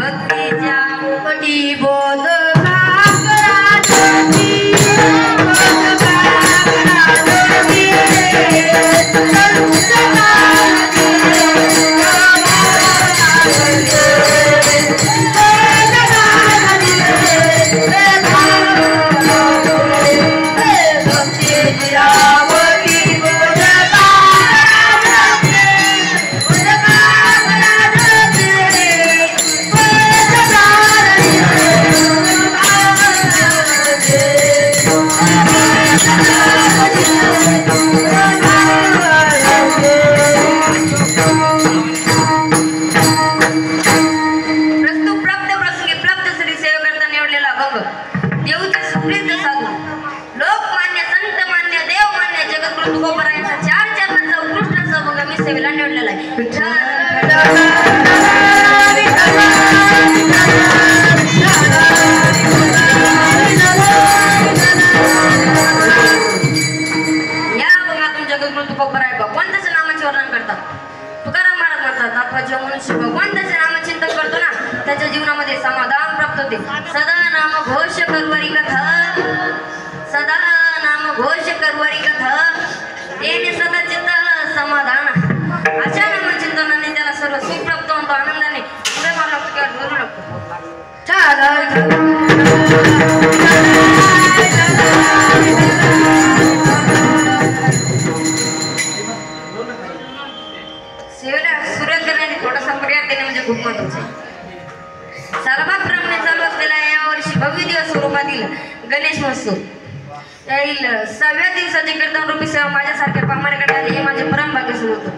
भक्तीच्या पोटी बोध भगवंताचे नामचिंतन करतो ना त्याच्या जीवनामध्ये समाधान प्राप्त होते. सदा नाम घोष करवरी कथा, सदा नाम घोष करवरी कथा, येणे सदा चित्त समाधान. अशा नामचिंतनाने त्याला सर्व सुख प्राप्त होतो. आनंदाने पुढे मला ढोरू लागतो. खूप महत्वाचं आहे. सर्वप्रमाणे चालू असलेला यावर्षी भव्य दिवस स्वरूपातील गणेश महोत्सव यातील 6व्या दिवसाचे कीर्तन रूपी सेवा माझ्यासारख्या पामारेकडे आले हे माझे परम भाग्य समजतो.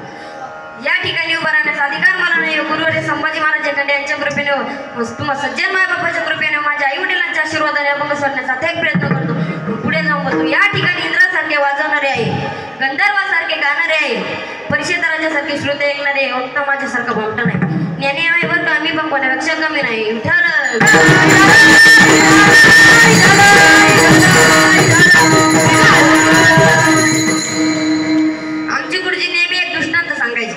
या ठिकाणी उभा राहण्याचा अधिकार मला नाही. गुरुवारी संभाजी महाराज एखाद्या यांच्या कृपेने तुम्हा सज्जन मायबापाच्या कृपेने माझ्या आई वडिलांच्या आशीर्वादाने अभंग सोडण्याचा थेट प्रयत्न करतो. पुढे जाऊन बोलतो. या ठिकाणी इंद्रासारखे वाजवणारे आहे, गंधर्वासारखे गाणारे आहे, परिषद राजासारखे श्रोते ऐकणारे, वक्ता माझ्यासारखं भामट नाही. ज्ञानी आहे बरं का, मी पण कोणापेक्षा कमी नाही. आमची गुरुजी नेहमी एक दृष्टांत सांगायचे.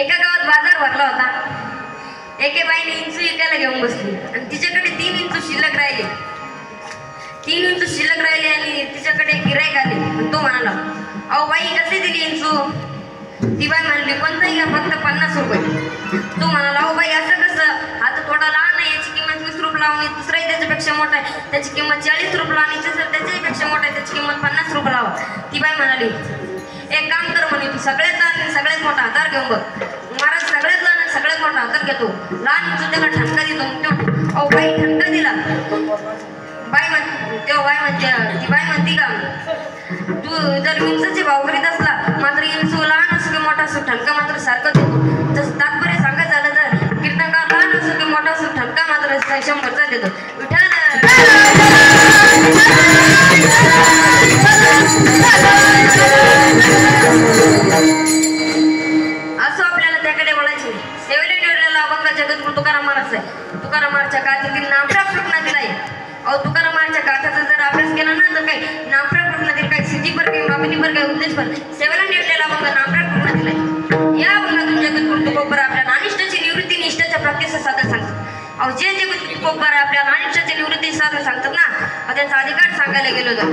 एका गावात बाजार भरला होता. एके बाईने इंचू विकायला घेऊन बसली आणि तिच्याकडे 3 इंच शिल्लक राहिले. 3 इंच शिल्लक राहिले आणि तिच्याकडे गिराईक आले. तो म्हणाला, अहो बाई कसे दिली इंचू? ती बाई म्हणाली, कोणताही का फक्त 50 रुपये. तो म्हणाला, अहो बाई असं कसं? हा तर थोडा लहान आहे, याची किंमत 20 रुपये लावणी, दुसराही त्याच्यापेक्षा मोठा आहे, त्याची किंमत 40 रुपये लावणी, त्याच्याही पेक्षा मोठा आहे, त्याची किंमत 50 रुपये लावा. ती बाई म्हणाली, एक काम कर म्हणे, तू सगळ्यात लहान आणि सगळ्यात मोठा हातार घेऊन बघ. महाराज सगळ्यात लहान आणि सगळ्यात मोठा हातार घेतो. लहान इंचू त्याला ठणका देतो. अहो बाई ठणका दिला. ती बाई म्हणती का, तू जर इंचचे भाव करीत असला मात्र इंचू लहान असो की मोठा असो ठणका मात्र सारखं देतो. तसं तात्पर्य सांगायचं झालं तर कीर्तनकार लहान असो की मोठा असो ठणका मात्र 100चा देतो. विठ्ठल असं आपल्याला त्याकडे बोलायचे. सेवेला निवडलेला अभंग जगद्गुरु तुकाराम महाराज आहे. तुकाराम महाराजच्या गाथेतील नामप्राप्त प्रकरणातील आहे. अहो तुकाराम महाराजच्या गाथाचा जर अभ्यास केला ना तर काही नामप्राप्त प्रकरणातील काही सिद्धीपर काही मागणीपर काही उद्देशपर सेवेला निवडलेला अभंग नामप्राप्त प्रकरणातील आहे. या अभंगातून जगद्गुरु तुकोबर आपल्या अनिष्टाची निवृत्ती निष्ठाच्या प्राप्तीचं साधन सांगतात. अहो जे जगद्गुरु तुकोबर आपल्या अनिष्टाची निवृत्ती साधन सांगतात ना, त्यांचा अधिकार सांगायला गेलो तर